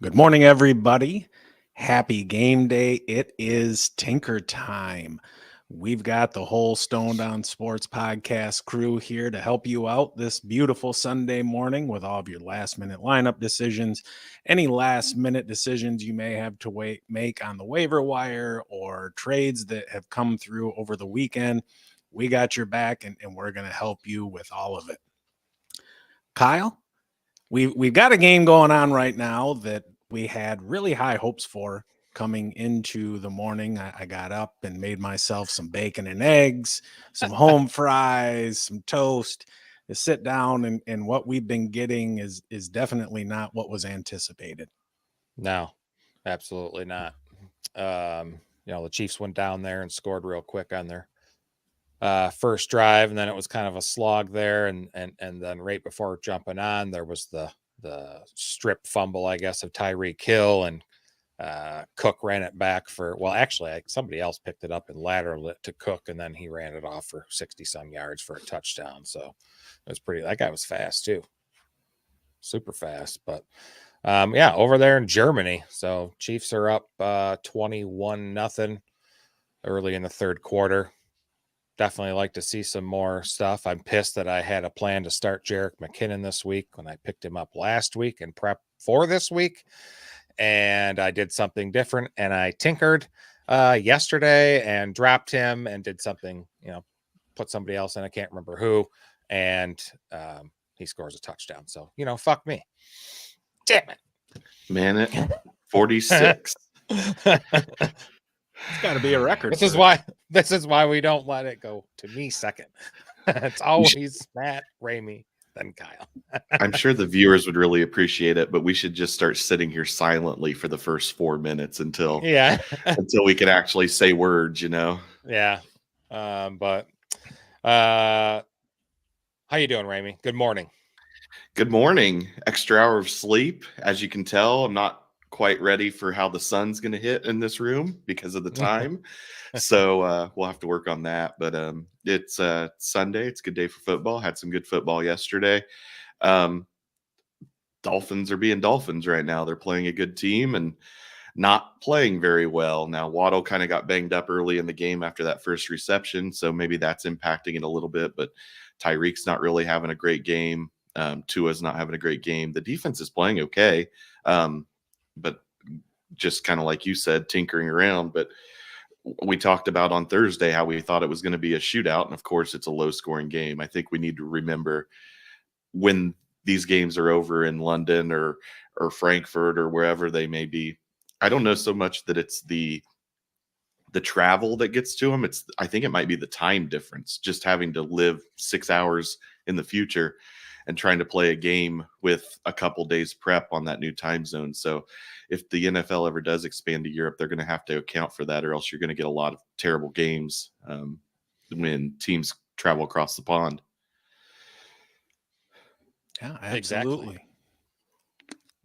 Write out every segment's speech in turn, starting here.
Good morning, everybody. Happy game day. It is Tinker time. We've got the whole Stone Down Sports podcast crew here to help you out this beautiful Sunday morning with all of your last minute lineup decisions, any last minute decisions you may have to make on the waiver wire or trades that have come through over the weekend. We got your back and we're going to help you with all of it. Kyle? We've got a game going on right now that we had really high hopes for coming into the morning. I got up and made myself some bacon and eggs, some home fries, some toast to sit down. And what we've been getting is definitely not what was anticipated. No, absolutely not. The Chiefs went down there and scored real quick on their first drive, and then it was kind of a slog there, and then right before jumping on, there was the strip fumble, I guess, of Tyreek Hill, and Cook ran it back actually somebody else picked it up and lateraled it to Cook, and then he ran it off for 60-some yards for a touchdown. So it was that guy was fast too, super fast. But over there in Germany, so Chiefs are up 21-0 early in the third quarter. Definitely like to see some more stuff. I'm pissed that I had a plan to start Jerick McKinnon this week when I picked him up last week and prep for this week. And I did something different, and I tinkered yesterday and dropped him and did something, put somebody else in. I can't remember who. And he scores a touchdown. So, fuck me. Damn it. Man, at 46. It's got to be a record. This is why we don't let it go to me second. It's always Matt, Ramey, then Kyle. I'm sure the viewers would really appreciate it, but we should just start sitting here silently for the first 4 minutes until we can actually say words, Yeah. But how you doing, Ramey? Good morning. Good morning. Extra hour of sleep. As you can tell, I'm not quite ready for how the sun's going to hit in this room because of the time. So we'll have to work on that. But it's Sunday. It's a good day for football. Had some good football yesterday. Dolphins are being Dolphins right now. They're playing a good team and not playing very well. Now, Waddle kind of got banged up early in the game after that first reception, so maybe that's impacting it a little bit. But Tyreek's not really having a great game. Tua's not having a great game. The defense is playing okay. But just kind of like you said, tinkering around. But we talked about on Thursday how we thought it was going to be a shootout. And of course, it's a low scoring game. I think we need to remember when these games are over in London or Frankfurt or wherever they may be. I don't know so much that it's the travel that gets to them. I think it might be the time difference, just having to live 6 hours in the future and trying to play a game with a couple days prep on that new time zone. So if the NFL ever does expand to Europe, they're going to have to account for that, or else you're going to get a lot of terrible games when teams travel across the pond. Yeah, absolutely.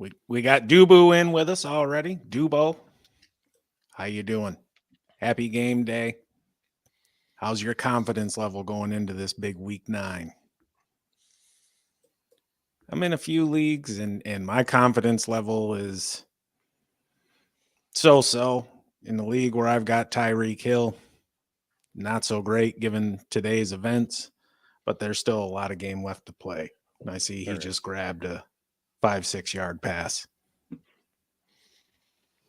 Exactly. We got Dubo in with us already. Dubo, how you doing? Happy game day. How's your confidence level going into this big week 9? I'm in a few leagues, and my confidence level is so-so. In the league where I've got Tyreek Hill, not so great given today's events, but there's still a lot of game left to play. And I see he just grabbed a 5-6 yard pass.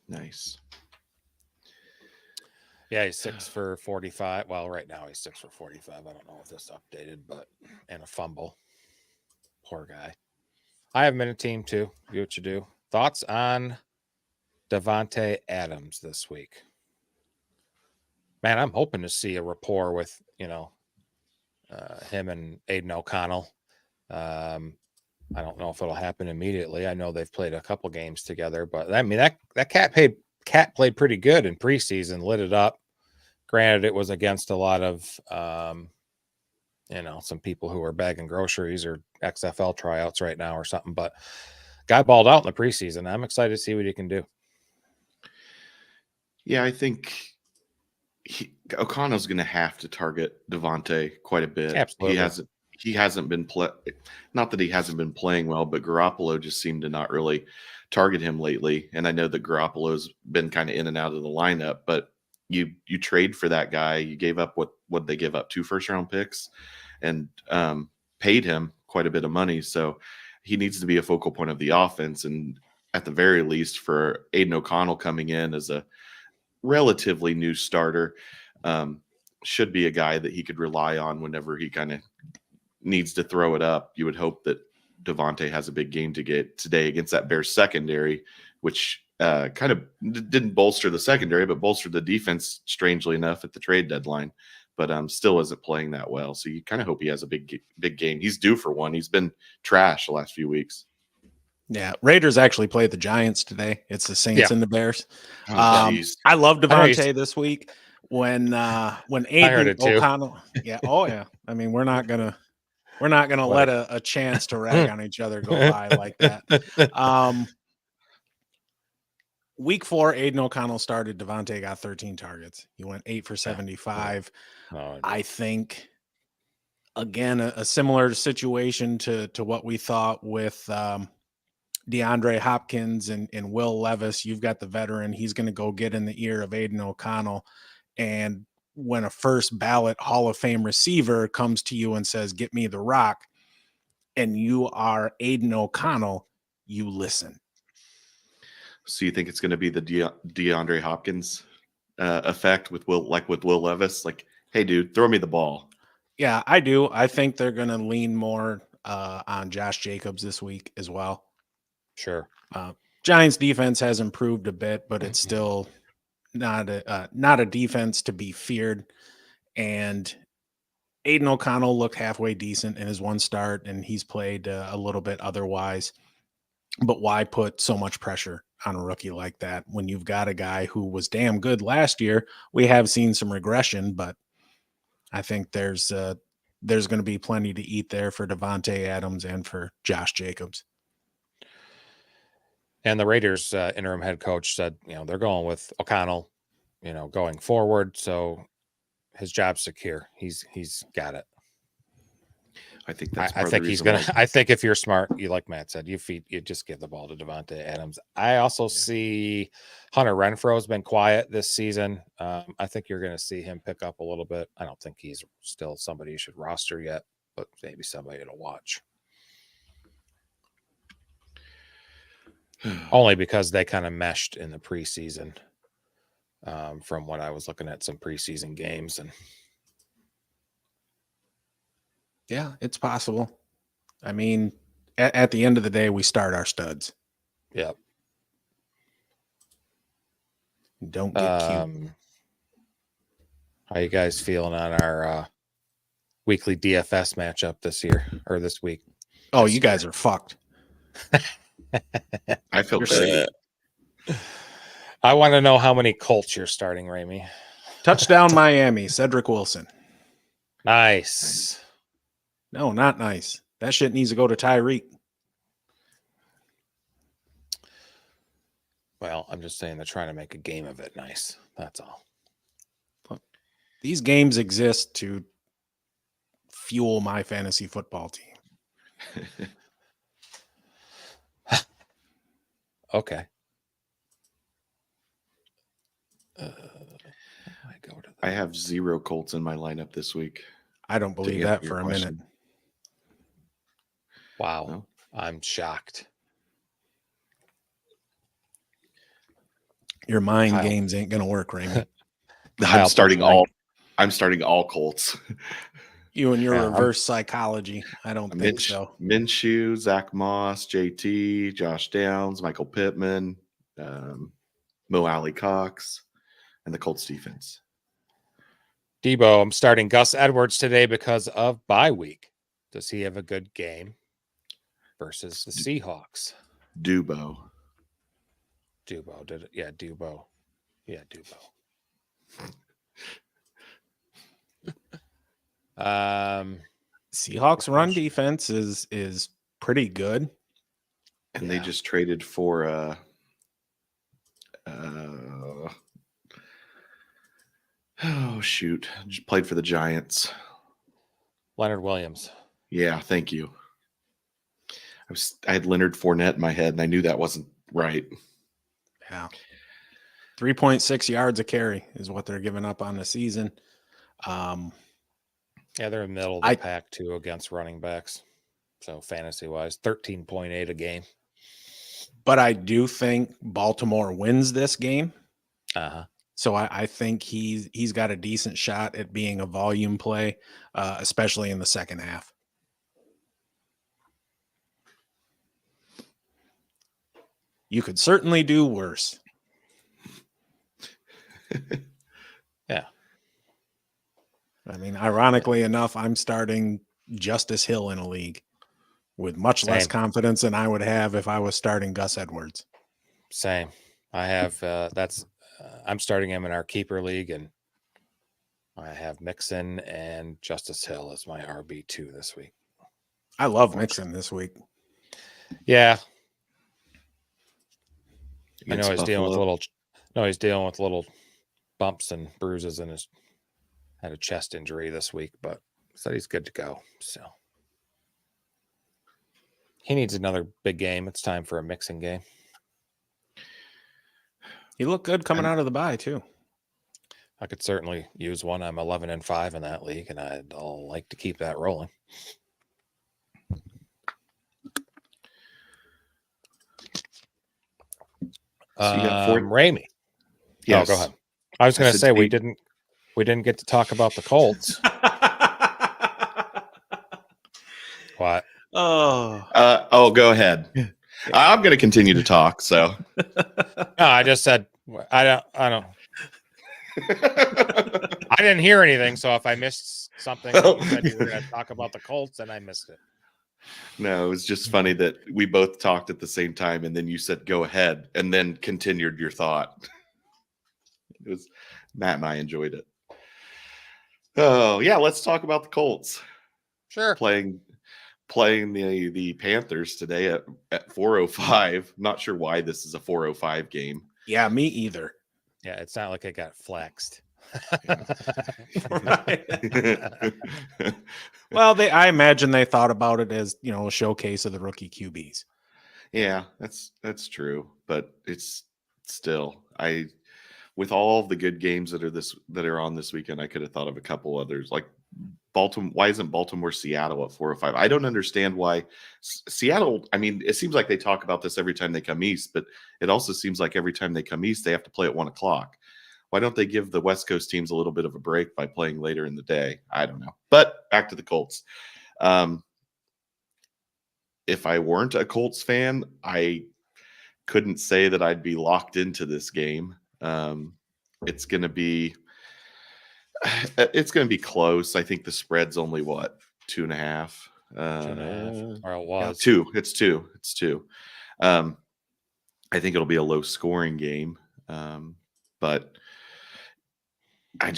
Nice. Yeah, he's 6 for 45. Well, right now he's 6 for 45. I don't know if this updated, and a fumble. Poor guy. I have him in a team too. Do what you do. Thoughts on Davante Adams this week? Man, I'm hoping to see a rapport with, him and Aiden O'Connell. I don't know if it'll happen immediately. I know they've played a couple games together, but I mean, that cat played pretty good in preseason, lit it up. Granted, it was against a lot of, some people who are bagging groceries or XFL tryouts right now or something, but guy balled out in the preseason. I'm excited to see what he can do. Yeah, I think O'Connell's going to have to target Davante quite a bit. Absolutely. he hasn't been not that he hasn't been playing well, but Garoppolo just seemed to not really target him lately. And I know that Garoppolo's been kind of in and out of the lineup, but you trade for that guy. You gave up what they give up, 2 first-round picks, and paid him quite a bit of money. So he needs to be a focal point of the offense. And at the very least, for Aiden O'Connell coming in as a relatively new starter, should be a guy that he could rely on whenever he kind of needs to throw it up. You would hope that Devontae has a big game to get today against that Bears secondary, which kind of didn't bolster the secondary, but bolstered the defense, strangely enough, at the trade deadline. But still isn't playing that well. So you kind of hope he has a big game. He's due for one. He's been trash the last few weeks. Yeah, Raiders actually played the Giants today. It's the Saints and the Bears. Oh, I love Devontae this week. When Aiden too. O'Connell, I mean, we're not gonna let a chance to rag on each other go by like that. Week 4, Aiden O'Connell started. Devontae got 13 targets. He went 8 for 75. I think, again, a similar situation to what we thought with DeAndre Hopkins and Will Levis. You've got the veteran. He's going to go get in the ear of Aiden O'Connell. And when a first ballot Hall of Fame receiver comes to you and says, "Get me the rock," and you are Aiden O'Connell, you listen. So you think it's going to be the DeAndre Hopkins effect with Will Levis? Like, hey, dude, throw me the ball. Yeah, I do. I think they're going to lean more on Josh Jacobs this week as well. Sure. Giants defense has improved a bit, but it's still not a defense to be feared. And Aiden O'Connell looked halfway decent in his one start, and he's played a little bit otherwise. But why put so much pressure on a rookie like that when you've got a guy who was damn good last year? We have seen some regression, but I think there's going to be plenty to eat there for Devontae Adams and for Josh Jacobs. And the Raiders interim head coach said, they're going with O'Connell, going forward. So his job's secure. He's got it. I think that's. I think he's gonna. I think if you're smart, like Matt said, you just give the ball to Devontae Adams. I also see Hunter Renfro's been quiet this season. I think you're going to see him pick up a little bit. I don't think he's still somebody you should roster yet, but maybe somebody to watch. Only because they kind of meshed in the preseason. From what I was looking at some preseason games and. Yeah, it's possible. I mean, at the end of the day, we start our studs. Yep. Don't get cute. How you guys feeling on our weekly DFS matchup this week? Oh, you guys are fucked. I feel great. I want to know how many Colts you're starting, Ramey. Touchdown Miami, Cedric Wilson. Nice. No, not nice. That shit needs to go to Tyreek. Well, I'm just saying they're trying to make a game of it nice. That's all. Look, these games exist to fuel my fantasy football team. Okay. I have 0 Colts in my lineup this week. I don't believe that for a minute. Wow. No? I'm shocked. Your mind games ain't going to work, Raymond. I'm starting all Colts. You and your reverse psychology. I don't think so. Minshew, Zach Moss, JT, Josh Downs, Michael Pittman, Mo Alley Cox, and the Colts defense. Debo, I'm starting Gus Edwards today because of bye week. Does he have a good game versus the Seahawks? Dubo. Did it? Yeah, Dubo. Yeah, Dubo. Seahawks run defense is pretty good. And they just traded for just played for the Giants. Leonard Williams. Yeah, thank you. I had Leonard Fournette in my head, and I knew that wasn't right. Yeah. 3.6 yards a carry is what they're giving up on the season. Yeah, they're in the middle of the pack too against running backs. So fantasy wise, 13.8 a game. But I do think Baltimore wins this game. Uh-huh. So I think he's got a decent shot at being a volume play, especially in the second half. You could certainly do worse. Yeah. I mean, ironically enough, I'm starting Justice Hill in a league with much less confidence than I would have if I was starting Gus Edwards. Same. I have I'm starting him in our keeper league, and I have Mixon and Justice Hill as my RB2 this week. I love Mixon this week. Yeah. I Against know he's dealing Buffalo. with little bumps and bruises in his had a chest injury this week, but said he's good to go. So he needs another big game. It's time for a mixing game. He looked good coming out of the bye too. I could certainly use one. I'm 11-5 in that league, and I'd like to keep that rolling. So you got Ramey. Yes. Oh, go ahead. I was going to say we didn't get to talk about the Colts. What? Oh, go ahead. I'm going to continue to talk. So no, I just said I don't. I didn't hear anything, so if I missed something, you said you were going to talk about the Colts, and I missed it. No, it was just funny that we both talked at the same time, and then you said "go ahead," and then continued your thought. It was Matt and I enjoyed it. Oh yeah, let's talk about the Colts. Sure. Playing the Panthers today at 4:05. Not sure why this is a 4:05 game. Yeah, me either. Yeah, it's not like it got flexed. Well, I imagine they thought about it as, a showcase of the rookie QBs. Yeah, that's true, but it's still with all the good games that are on this weekend, I could have thought of a couple others like Baltimore. Why isn't Baltimore Seattle at 4:05? I don't understand why Seattle. I mean, it seems like they talk about this every time they come east, but it also seems like every time they come east, they have to play at 1:00. Why don't they give the West Coast teams a little bit of a break by playing later in the day? I don't know. But back to the Colts. If I weren't a Colts fan, I couldn't say that I'd be locked into this game. It's going to be close. I think the spread's only 2.5. 2.5. Or it was 2. It's 2. It's 2. I think it'll be a low scoring game. But I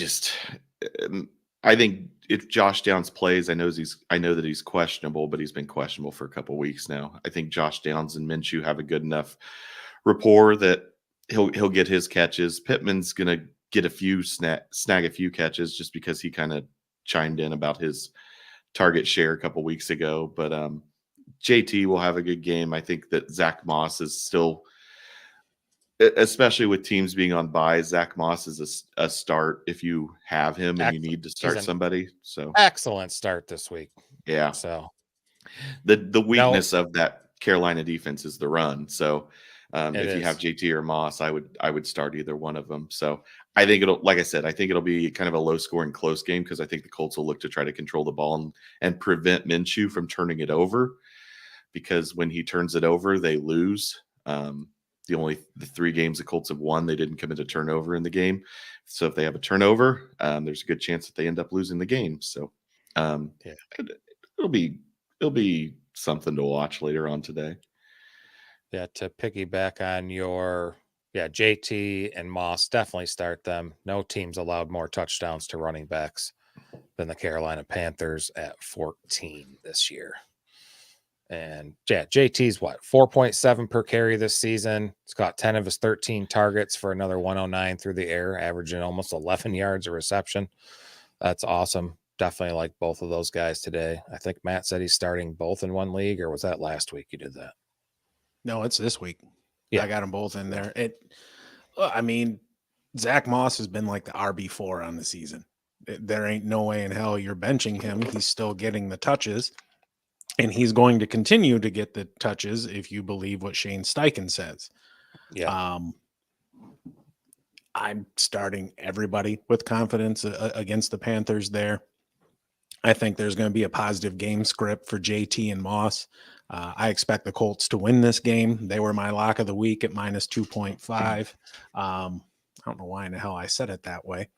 think if Josh Downs plays, I know that he's questionable, but he's been questionable for a couple of weeks now. I think Josh Downs and Minshew have a good enough rapport that he'll get his catches. Pittman's gonna get a few snag a few catches just because he kind of chimed in about his target share a couple weeks ago. But JT will have a good game. I think that Zach Moss is still, especially with teams being on bye, Zach Moss is a start if you have him and you need to start somebody. So excellent start this week. Yeah. So the weakness of that Carolina defense is the run. So if you have JT or Moss, I would start either one of them. So I think like I said, I think it'll be kind of a low scoring close game because I think the Colts will look to try to control the ball and prevent Minshew from turning it over, because when he turns it over, they lose. The 3 games the Colts have won, they didn't commit a turnover in the game. So if they have a turnover, there's a good chance that they end up losing the game. So it'll be something to watch later on today. Yeah, to piggyback on your JT and Moss, definitely start them. No team's allowed more touchdowns to running backs than the Carolina Panthers at 14 this year. And JT's 4.7 per carry this season. He's got 10 of his 13 targets for another 109 through the air, averaging almost 11 yards a reception. That's awesome. definitely like both of those guys today. I think Matt said he's starting both in one league, or was that last week you did that? No, it's this week. Yeah. I got them both in there. I mean, Zach Moss has been like the RB4 on the season. There ain't no way in hell you're benching him. He's still getting the touches, and he's going to continue to get the touches if you believe what Shane Steichen says. Yeah. I'm starting everybody with confidence against the Panthers there. I think there's going to be a positive game script for JT and Moss. I expect the Colts to win this game. They were my lock of the week at minus 2.5. I don't know why in the hell I said it that way.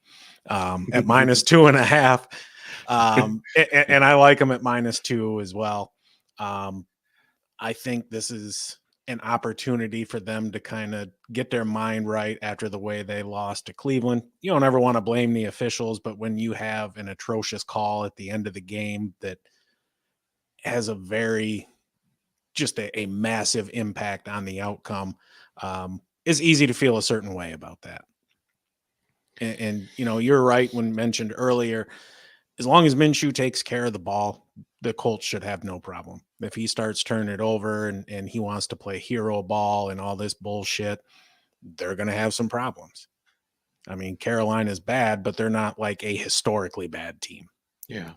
At minus 2.5. And I like them at minus 2 as well. I think this is an opportunity for them to kind of get their mind right after the way they lost to Cleveland. You don't ever want to blame the officials, but when you have an atrocious call at the end of the game that has a massive impact on the outcome, it's easy to feel a certain way about that. And you're right when mentioned earlier, as long as Minshew takes care of the ball, the Colts should have no problem. If he starts turning it over and he wants to play hero ball and all this bullshit, they're going to have some problems. I mean, Carolina's bad, but they're not like a historically bad team. Yeah.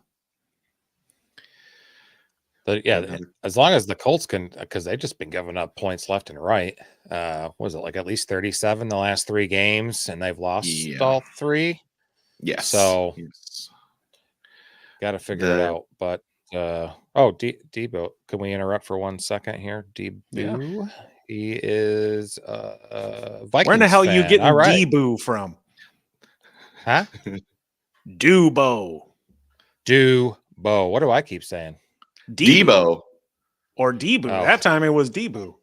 But yeah, as long as the Colts can, because they've just been giving up points left and right. Was it like at least 37 the last 3 games, and they've lost all 3? Yes. So got to figure it out. But Debo, can we interrupt for 1 second here? Debo, yeah. He is Vikings. Where in the hell fan. You getting Debo from? Huh? Dubo. What do I keep saying? Debo. Or Debu. Oh. That time it was Debu.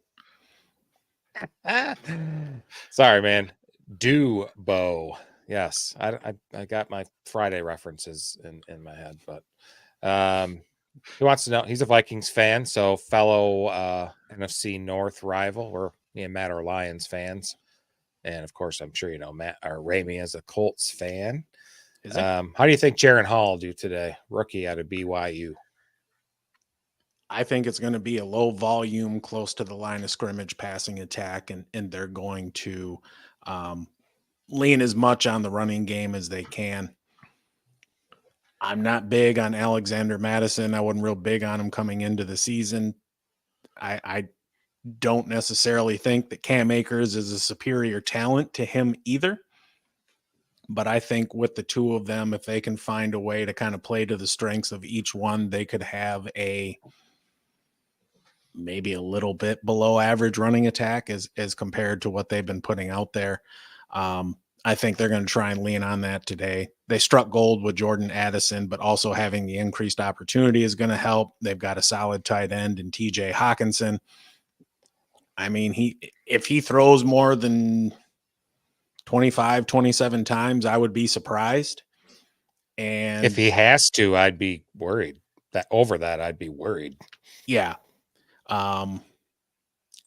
Sorry, man. Dubo. Yes, I got my Friday references in my head, but he wants to know. He's a Vikings fan, so fellow NFC North rival. Me and Matt are Lions fans, and of course, I'm sure you know Matt or Ramey is a Colts fan. How do you think Jaron Hall will do today? Rookie out of BYU. I think it's going to be a low volume, close to the line of scrimmage passing attack, and they're going to lean as much on the running game as they can. I'm not big on Alexander Madison. I wasn't real big on him coming into the season. I don't necessarily think that Cam Akers is a superior talent to him either. But I think with the two of them, if they can find a way to kind of play to the strengths of each one, they could have maybe a little bit below average running attack as compared to what they've been putting out there. I think they're going to try and lean on that today. They struck gold with Jordan Addison, but also having the increased opportunity is going to help. They've got a solid tight end in TJ Hawkinson. I mean, if he throws more than 25, 27 times, I would be surprised. And if he has to, I'd be worried. I'd be worried. Yeah.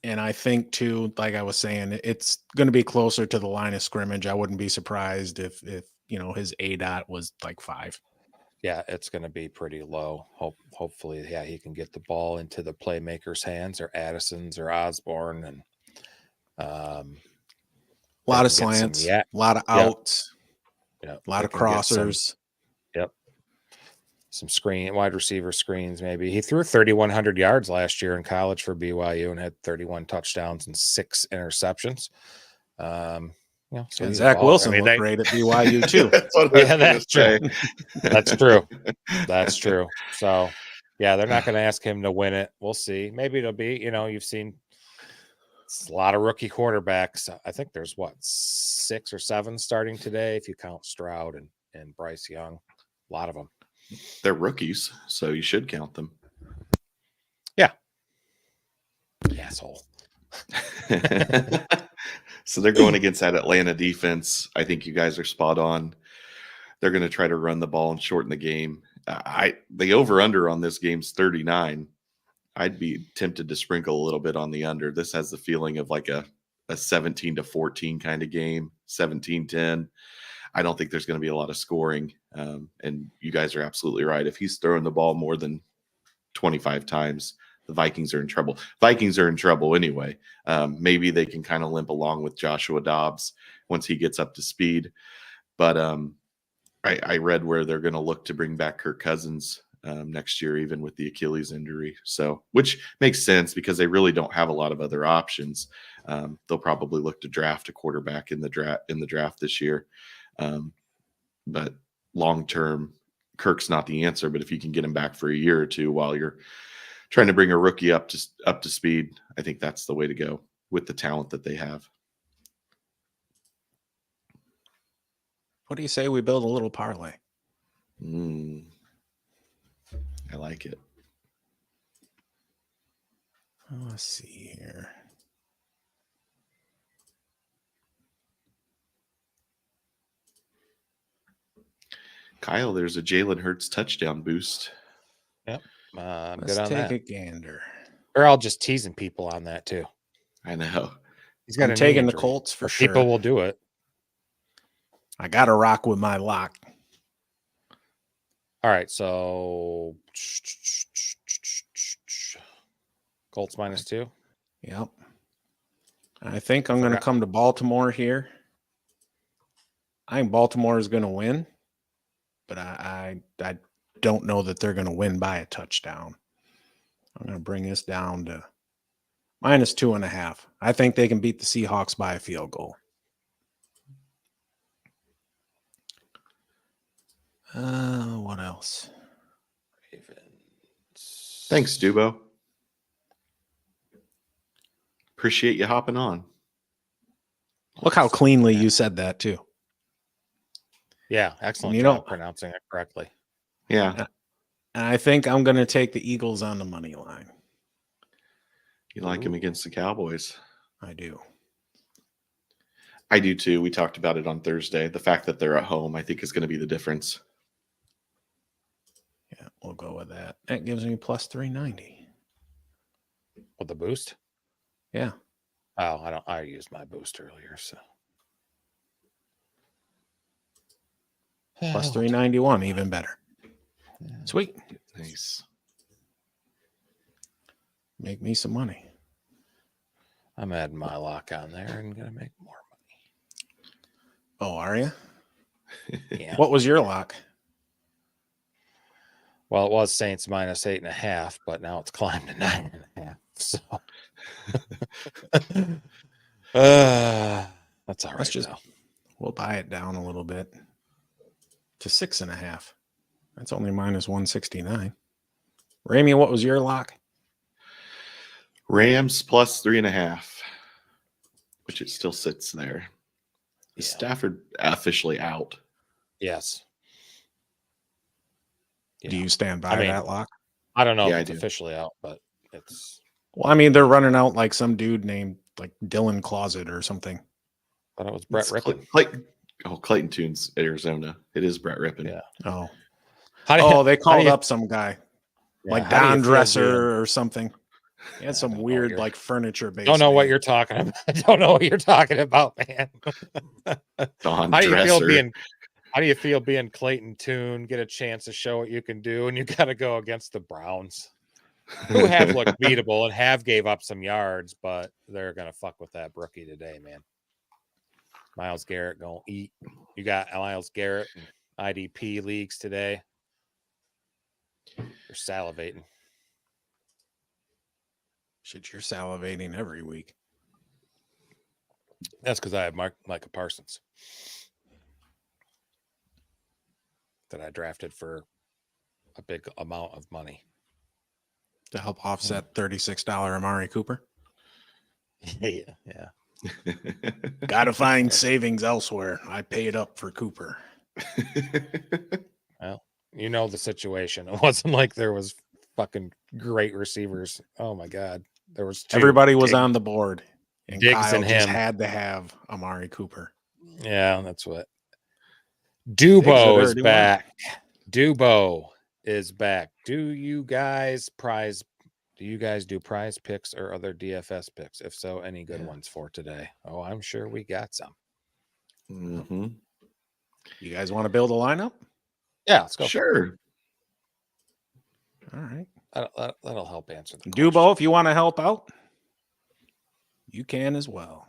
And I think too, like I was saying, it's going to be closer to the line of scrimmage. I wouldn't be surprised if his ADOT was like 5. Yeah, it's going to be pretty low. Hopefully, he can get the ball into the playmakers' hands, or Addison's, or Osborne, and a lot of slants, a lot of outs, a lot of crossers. Some wide receiver screens, maybe. He threw 3,100 yards last year in college for BYU and had 31 touchdowns and 6 interceptions. So and Zach Wilson looked great at BYU too. That's true. That's true. That's true. So, yeah, they're not going to ask him to win it. We'll see. Maybe it'll be, you've seen a lot of rookie quarterbacks. I think there's 6 or 7 starting today if you count Stroud and Bryce Young. A lot of them. They're rookies, so you should count them. Yeah. Asshole. So they're going against that Atlanta defense. I think you guys are spot on. They're going to try to run the ball and shorten the game. The over-under on this game's 39. I'd be tempted to sprinkle a little bit on the under. This has the feeling of like a 17-14 kind of game, 17-10. I don't think there's going to be a lot of scoring. And you guys are absolutely right. If he's throwing the ball more than 25 times, the Vikings are in trouble. Vikings are in trouble anyway. Maybe they can kind of limp along with Joshua Dobbs once he gets up to speed. But I read where they're going to look to bring back Kirk Cousins next year, even with the Achilles injury. So, which makes sense because they really don't have a lot of other options. They'll probably look to draft a quarterback in the draft this year. But long term, Kirk's not the answer. But if you can get him back for a year or two while you're trying to bring a rookie up to speed, I think that's the way to go with the talent that they have. What do you say we build a little parlay? I like it. Let's see here. Kyle, there's a Jalen Hurts touchdown boost. Yep. I'm Let's good on take that. a gander. Or I'll just teasing people on that too. I know. He's got I'm a knee taking the injury, Colts for but sure. People will do it. I got to rock with my lock. All right, so Colts -2. Yep. I think I'm going to come to Baltimore here. I think Baltimore is going to win, but I don't know that they're going to win by a touchdown. I'm going to bring this down to -2.5. I think they can beat the Seahawks by a field goal. What else? Ravens. Thanks, Dubo. Appreciate you hopping on. Look how cleanly you said that too. Yeah, excellent You job know- pronouncing it correctly. Yeah. And I think I'm going to take the Eagles on the money line. You like him against the Cowboys. I do. I do too. We talked about it on Thursday. The fact that they're at home, I think, is going to be the difference. Yeah, we'll go with that. That gives me +390. With the boost? Yeah. Oh, I used my boost earlier, so +391, even better. Sweet. Nice. Make me some money. I'm adding my lock on there and gonna make more Oh, are you? money. Yeah. What was your lock? Well, it was Saints -8.5, but now it's climbed to 9.5. So that's all right. Let's just though. we'll buy it down a little bit to 6.5. That's only -169. Ramey, what was your lock? Rams +3.5, which it still sits there. Is Yeah. Stafford officially out? Yes. Do Yeah. you stand by I mean, that lock? I don't know Yeah, if I it's do. officially out, but it's. Well, I mean, they're running out like some dude named like Dylan Closet or something. But it was Brett It's Rippon. Clayton Tune's Arizona. It is Brett Rippon. Yeah. Oh, How do you- they how do called you- up some guy yeah, like how do you Don feel Dresser or something. He I had some don't know what weird you're- like furniture based. Don't know what you're talking about. I don't know what you're talking about, man. Don How do you feel Dresser. How do you feel being Clayton Tune? Get a chance to show what you can do, and you got to go against the Browns, who have looked beatable and have gave up some yards, but they're gonna fuck with that rookie today, man. Myles Garrett gonna eat. You got Myles Garrett and IDP leagues today. You're salivating. Shit, you're salivating every week. That's because I have Micah Parsons that I drafted for a big amount of money. To help offset $36 Amari Cooper. Yeah. Got to find savings elsewhere. I paid up for Cooper. Well, you know the situation. It wasn't like there was fucking great receivers. Oh my god, there was two. Everybody was on the board, and Diggs Kyle and just him. had to have Amari Cooper. Yeah, that's what. Diggs had Dubo is already won. back. Dubo is back. Do you guys do prize picks or other DFS picks? If so, any good ones for today? Oh, I'm sure we got some. Mm-hmm. You guys want to build a lineup? Yeah, let's go. Sure. All right. That'll help answer the Dubo, question. if you want to help out, you can as well.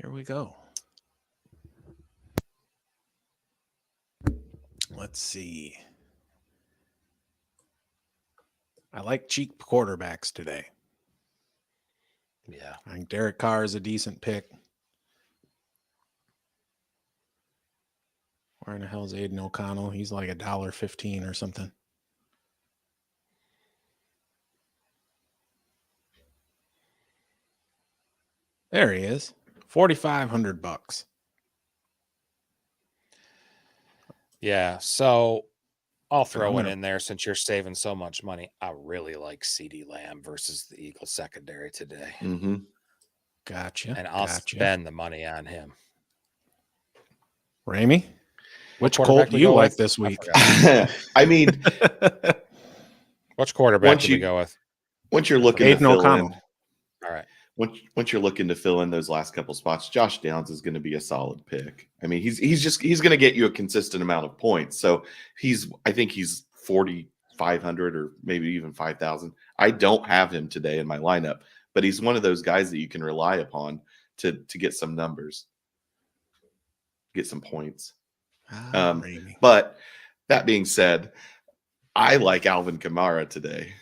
Here we go. Let's see. I like cheap quarterbacks today. Yeah. I think Derek Carr is a decent pick. Where in the hell is Aiden O'Connell? He's like $1.15 or something. There he is. $4,500. Yeah. So I'll throw I'm it gonna- in there since you're saving so much money. I really like CeeDee Lamb versus the Eagles secondary today. Mm-hmm. Gotcha. And I'll gotcha. spend the money on him. Ramey, which quarterback Colt do we you go like with? this I week? forgot. I mean, Which quarterback Once do we you- go with? once you're looking to Aiden fill O'Connell. in, All right. once you're looking to fill in those last couple spots, Josh Downs is going to be a solid pick. I mean, he's going to get you a consistent amount of points. So I think he's 4,500 or maybe even 5,000. I don't have him today in my lineup, but he's one of those guys that you can rely upon to get some numbers, get some points. Ramey. But that being said, I like Alvin Kamara today.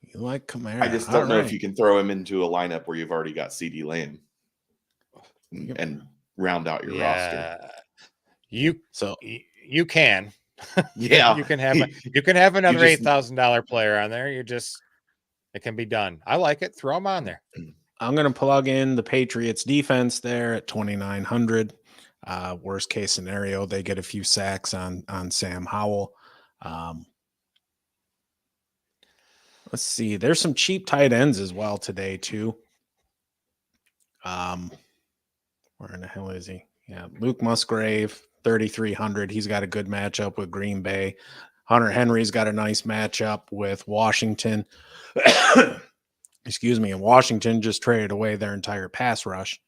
You like Kamara. I just don't know if you can throw him into a lineup where you've already got CeeDee Lamb and round out your roster. You can. Yeah, you can have another just- $8,000 player on there. It can be done. I like it. Throw them on there. I'm going to plug in the Patriots defense there at 2,900. Worst case scenario, they get a few sacks on Sam Howell. Let's see. There's some cheap tight ends as well today too. Where in the hell is he? Yeah, Luke Musgrave, 3,300. He's got a good matchup with Green Bay. Hunter Henry's got a nice matchup with Washington. Excuse me. And Washington just traded away their entire pass rush.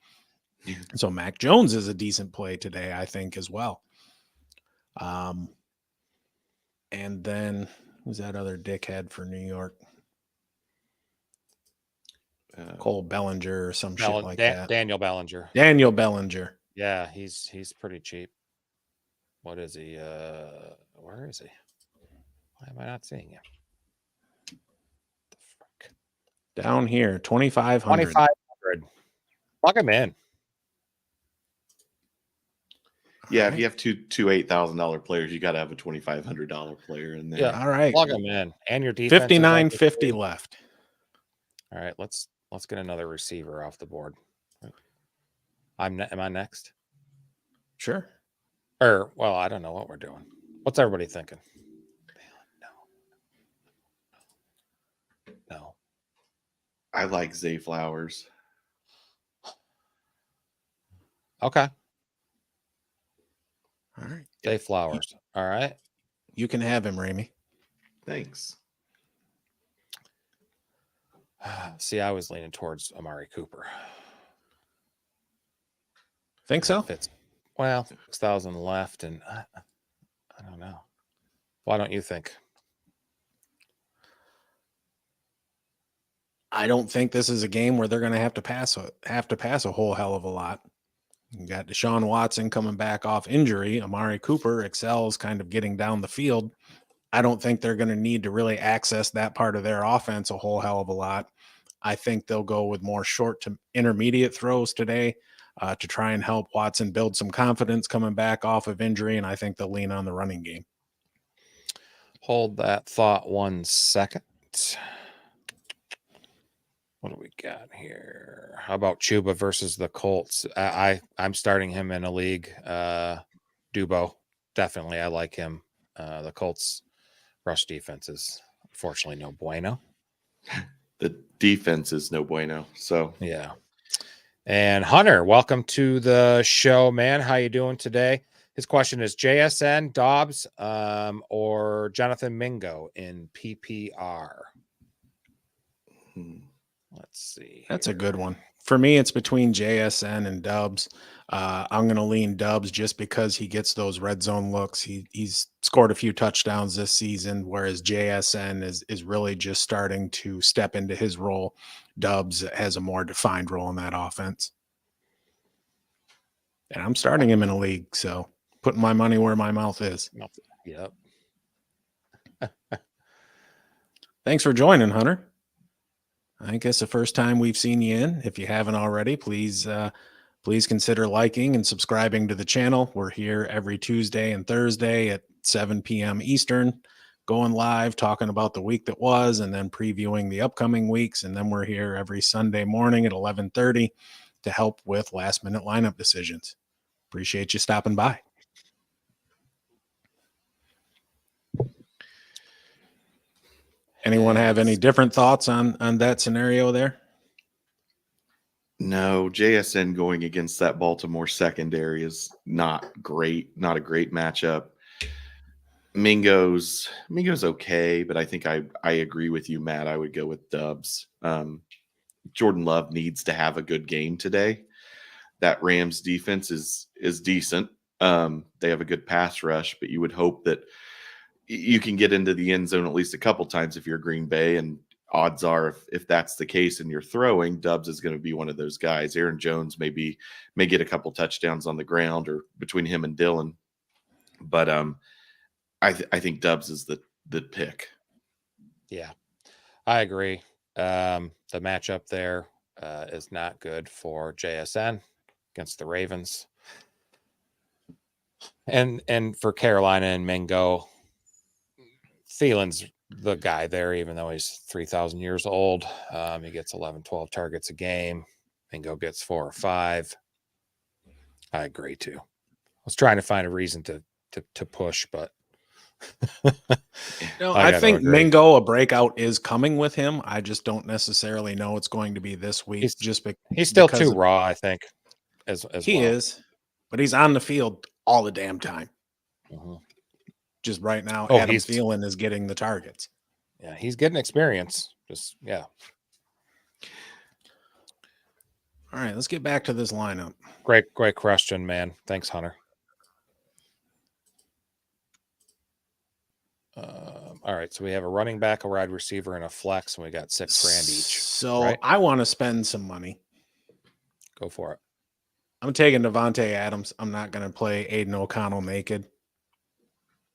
So Mac Jones is a decent play today, I think, as well. And then who's that other dickhead for New York? Cole Bellinger or some shit like that. Daniel Bellinger. Daniel Bellinger. Yeah, he's pretty cheap. What is he? Where is he? Why am I not seeing him? The frick? Down here, 2,500. 2,500. Plug him in. Yeah, if you have two $8,000 players, you got to have a $2,500 player in there. Yeah. All right. Plug him in. And your defense. 59.50 left. All right, let's get another receiver off the board. Am I next? Sure. Well, I don't know what we're doing. What's everybody thinking? No. I like Zay Flowers. Okay. All right. Zay Flowers. All right. You can have him, Ramey. Thanks. See, I was leaning towards Amari Cooper. Think so? Fits. Well, 6,000 left, and I don't know. Why don't you think? I don't think this is a game where they're going to have to pass a whole hell of a lot. You got Deshaun Watson coming back off injury. Amari Cooper excels kind of getting down the field. I don't think they're going to need to really access that part of their offense a whole hell of a lot. I think they'll go with more short to intermediate throws today to try and help Watson build some confidence coming back off of injury, and I think they'll lean on the running game. Hold that thought 1 second. What do we got here? How about Chuba versus the Colts? I'm starting him in a league. Dubo, definitely, I like him. The Colts rush defense is unfortunately no bueno. The defense is no bueno. So yeah. And Hunter, welcome to the show, man. How you doing today? His question is JSN, Dobbs, or Jonathan Mingo in PPR? Let's see. That's a here. good one. For me, it's between JSN and Dubs. I'm going to lean Dubs just because he gets those red zone looks. He's scored a few touchdowns this season, whereas JSN is really just starting to step into his role. Dubs has a more defined role in that offense. And I'm starting him in a league, so putting my money where my mouth is. Yep. Thanks for joining, Hunter. I think it's the first time we've seen you in. If you haven't already, please consider liking and subscribing to the channel. We're here every Tuesday and Thursday at 7 p.m. Eastern, going live, talking about the week that was, and then previewing the upcoming weeks. And then we're here every Sunday morning at 11:30 to help with last-minute lineup decisions. Appreciate you stopping by. Anyone have any different thoughts on that scenario there? No, JSN going against that Baltimore secondary is not great. Not a great matchup. Mingo's okay, but I think I agree with you, Matt. I would go with Dubs. Jordan Love needs to have a good game today. That Rams defense is decent. They have a good pass rush, but you would hope that you can get into the end zone at least a couple times if you're Green Bay, and odds are if that's the case and you're throwing, Dubs is going to be one of those guys. Aaron Jones may get a couple touchdowns on the ground or between him and Dylan, but I think Dubs is the pick. Yeah, I agree. The matchup there is not good for JSN against the Ravens, and for Carolina and Mingo. Thielen's the guy there, even though he's 3,000 years old. He gets 11, 12 targets a game. Mingo gets 4 or 5. I agree too. I was trying to find a reason to push, but no, I think Mingo, a breakout is coming with him. I just don't necessarily know it's going to be this week. He's still too raw, I think. As he well. is, but he's on the field all the damn time. Mm-hmm. Just right now, Adam Thielen is getting the targets. Yeah, he's getting experience. All right, let's get back to this lineup. Great question, man. Thanks, Hunter. All right, so we have a running back, a wide receiver, and a flex, and we got $6,000 each. So right? I want to spend some money. Go for it. I'm taking Devontae Adams. I'm not going to play Aiden O'Connell naked.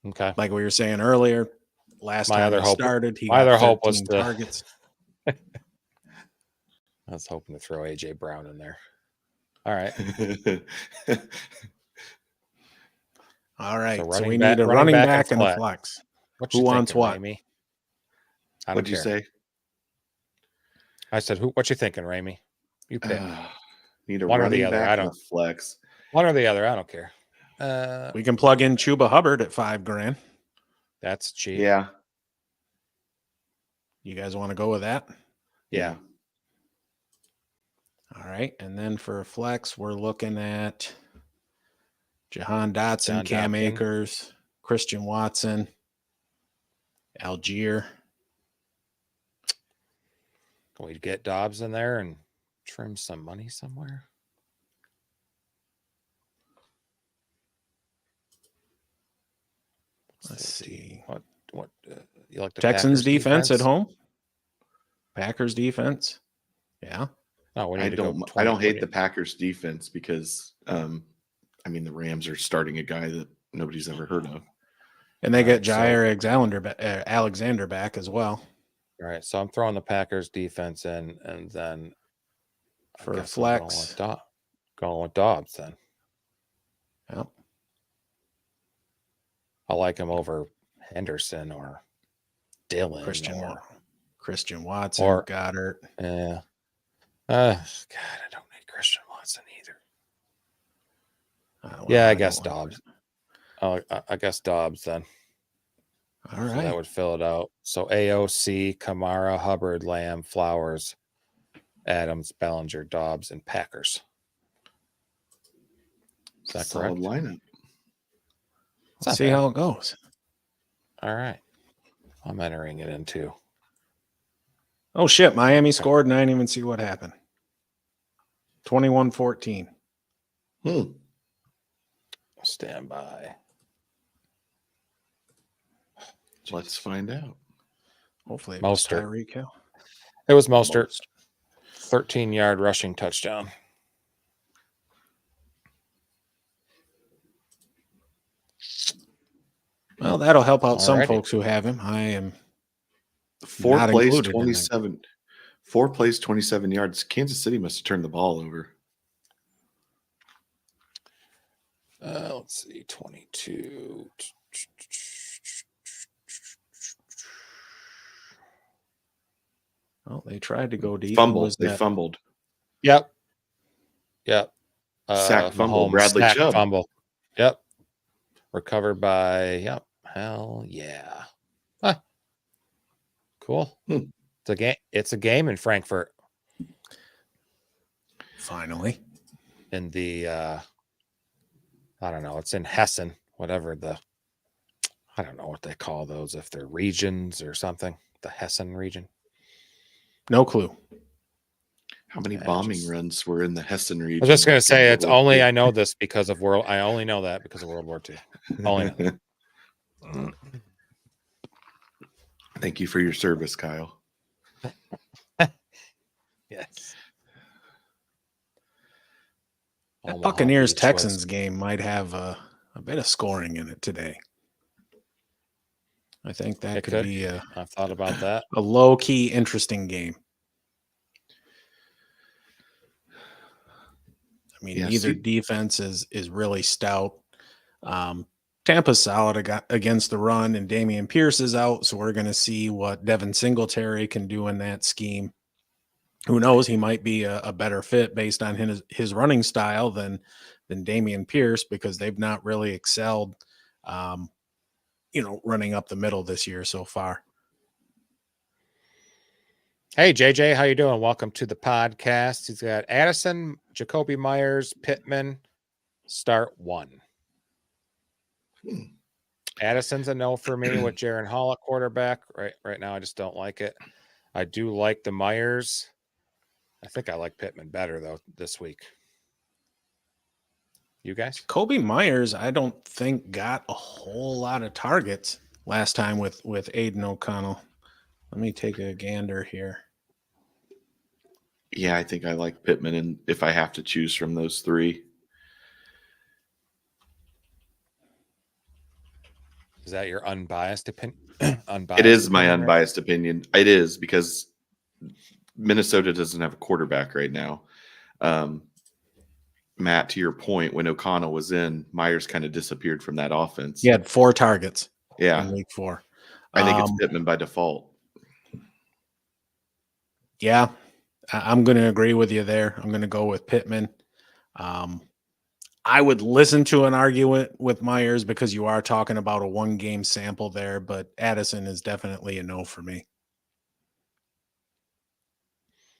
Okay. Like we were saying earlier, last time he started, he got 13 targets. I was hoping to throw A.J. Brown in there. All right. All right. So we need a running back and a flex. Who wants thinking, what? Ramey? What'd you say? I said, what you thinking, Ramey? You pick. Need a running back and a flex. One or the other. I don't care. We can plug in Chuba Hubbard at $5,000. That's cheap. Yeah. You guys want to go with that? Yeah. All right. And then for a flex, we're looking at Jahan Dotson, Cam Akers, Christian Watson, Algier. Can we get Dobbs in there and trim some money somewhere? Let's see. What you like the Texans defense at home? Packers defense? Yeah. No, I don't hate the Packers defense because the Rams are starting a guy that nobody's ever heard of. And they get Jair Alexander back as well. All right. So I'm throwing the Packers defense in, and then for a flex, going with Dobbs then. Yep. I like him over Henderson or Dylan. Christian Watson or Goddard. Yeah. God, I don't need Christian Watson either. I guess Dobbs. I guess Dobbs then. All right. So that would fill it out. So AOC, Kamara, Hubbard, Lamb, Flowers, Adams, Bellinger, Dobbs, and Packers. Is that correct? Solid lineup. Let's see how it goes. All right. I'm entering it in too. Oh, shit. Miami scored, and I didn't even see what happened. 21-14. Stand by. Let's find out. Hopefully it was Mostert. Tyreek Hill. It was Mostert. 13-yard rushing touchdown. Well, that'll help out some Alrighty. folks who have him. I am 4 not plays, included in that. 27. 4 plays, 27 yards. Kansas City must have turned the ball over. Let's see, 22. Well, they tried to go deep. Fumbled. They fumbled. Yep. Sack fumble. Mahomes, Bradley sack Chubb. fumble. Yep. Recovered by, hell yeah. Huh. Cool. It's a game in Frankfurt. Finally. In the, I don't know, it's in Hessen, whatever I don't know what they call those, if they're regions or something. The Hessen region. No clue. How many bombing runs were in the Hessen region? I was just going to say, it's World only, War I know this because of I only know that because of World War II. Only know that. Thank you for your service, Kyle. Yes. That Buccaneers-Texans game might have a bit of scoring in it today. I think that could be I've thought about that. A low-key interesting game. I mean, either defense is really stout. Tampa's solid against the run, and Damian Pierce is out, so we're going to see what Devin Singletary can do in that scheme. Who knows? He might be a better fit based on his running style than Damian Pierce, because they've not really excelled, running up the middle this year so far. Hey, JJ, how you doing? Welcome to the podcast. He's got Addison, Jacoby Myers, Pittman, start 1. Addison's a no for me with Jaron Hall at quarterback. Right now, I just don't like it. I do like the Myers. I think I like Pittman better, though, this week. You guys? Jacoby Myers, I don't think got a whole lot of targets last time with Aiden O'Connell. Let me take a gander here. Yeah, I think I like Pittman, and if I have to choose from those 3. Is that your unbiased opinion? It is my unbiased opinion. It is, because Minnesota doesn't have a quarterback right now. Matt, to your point, when O'Connell was in, Myers kind of disappeared from that offense. He had 4 targets in week 4. I think it's Pittman by default. Yeah, I'm going to agree with you there. I'm going to go with Pittman. I would listen to an argument with Myers because you are talking about a 1-game sample there, but Addison is definitely a no for me.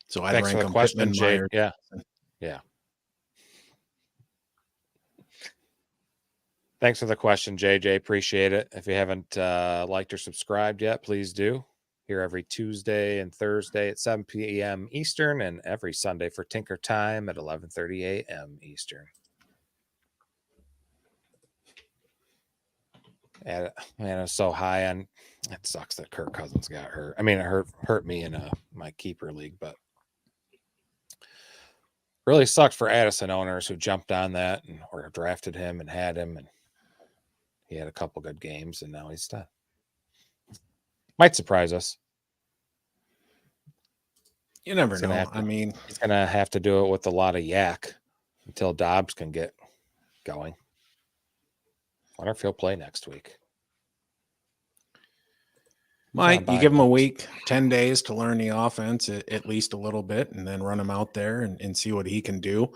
So I'd rank him Pittman, Myers. Yeah. Thanks for the question, JJ. Appreciate it. If you haven't liked or subscribed yet, please do. Here every Tuesday and Thursday at 7 p.m. Eastern, and every Sunday for Tinker Time at 11:30 a.m. Eastern. And man, I was so high on. It sucks that Kirk Cousins got hurt. I mean, it hurt me in my keeper league, but really sucked for Addison owners who jumped on that or drafted him and had him, and he had a couple good games, and now he's done. Might surprise us. You never know. He's going to have to do it with a lot of yak until Dobbs can get going. I wonder if he'll play next week. Mike, you give him a week, 10 days to learn the offense at least a little bit, and then run him out there and see what he can do.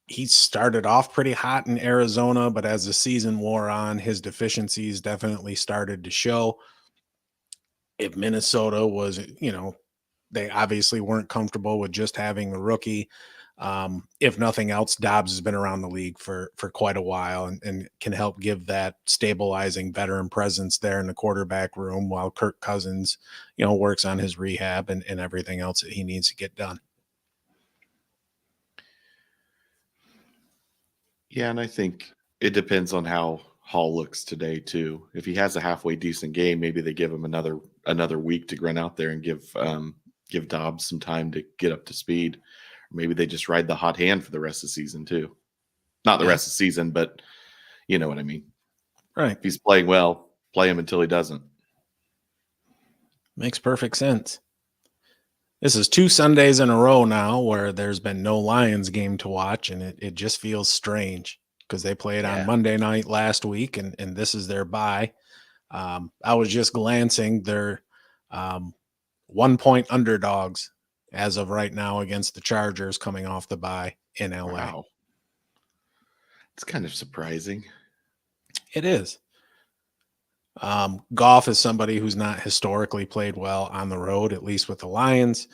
He started off pretty hot in Arizona, but as the season wore on, his deficiencies definitely started to show. If Minnesota was, they obviously weren't comfortable with just having the rookie. If nothing else, Dobbs has been around the league for quite a while and can help give that stabilizing veteran presence there in the quarterback room while Kirk Cousins, works on his rehab and everything else that he needs to get done. Yeah, and I think it depends on how Hall looks today too. If he has a halfway decent game, maybe they give him another week to run out there and give Dobbs some time to get up to speed. Maybe they just ride the hot hand for the rest of the season too. Not the rest of the season, but you know what I mean. Right. If he's playing well, play him until he doesn't. Makes perfect sense. This is 2 Sundays in a row now where there's been no Lions game to watch, and it just feels strange because they played on Monday night last week, and this is their bye. I was just glancing. They're 1-point underdogs as of right now against the Chargers coming off the bye in LA. Wow. It's kind of surprising. It is. Goff is somebody who's not historically played well on the road, at least with the Lions,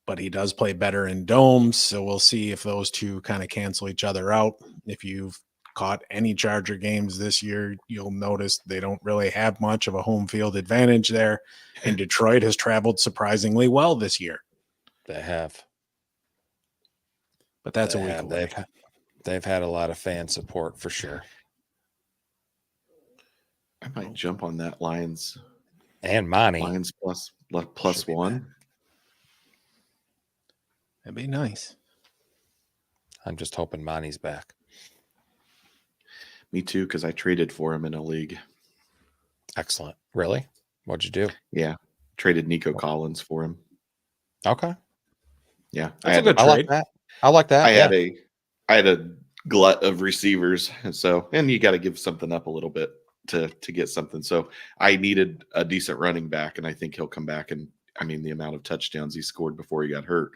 but he does play better in domes. So we'll see if those two kind of cancel each other out. If you've caught any Charger games this year, you'll notice they don't really have much of a home field advantage there. And Detroit has traveled surprisingly well this year. They have. But that's a week away. They've had a lot of fan support for sure. I might jump on that Lions and Monty. Lions plus one. That'd be nice. I'm just hoping Monty's back. Me too, because I traded for him in a league. Excellent. Really? What'd you do? Yeah, traded Nico Collins for him. Okay. Yeah, that's a good trade. I like that. I had a glut of receivers, and you got to give something up a little bit to get something. So I needed a decent running back, and I think he'll come back. And I mean, the amount of touchdowns he scored before he got hurt,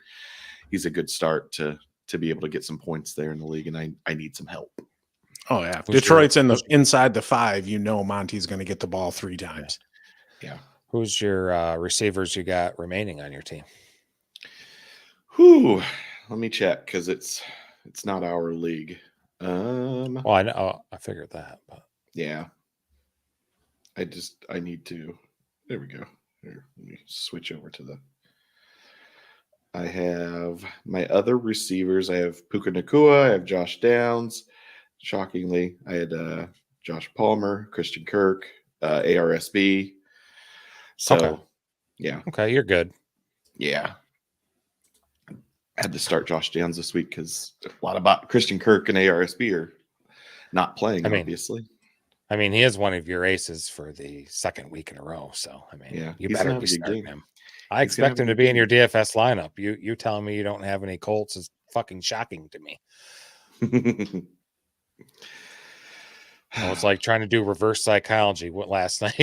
he's a good start to be able to get some points there in the league. And I need some help. Oh yeah, Detroit's inside the 5. Monty's going to get the ball 3 times. Yeah. Who's your receivers you got remaining on your team? Let me check because it's not our league. Well, I know. I figured that, but yeah. I need to. There we go. Here, let me switch over to I have my other receivers. I have Puka Nacua. I have Josh Downs. Shockingly, I had Josh Palmer, Christian Kirk, ARSB. So, okay. Yeah. Okay, you're good. Yeah. I had to start Josh Downs this week because a lot about Christian Kirk and ARSB are not playing, obviously. I mean, he is one of your aces for the second week in a row. So, I mean, you better be starting him. I expect him to be in your DFS lineup. You telling me you don't have any Colts is fucking shocking to me. I was like trying to do reverse psychology last night,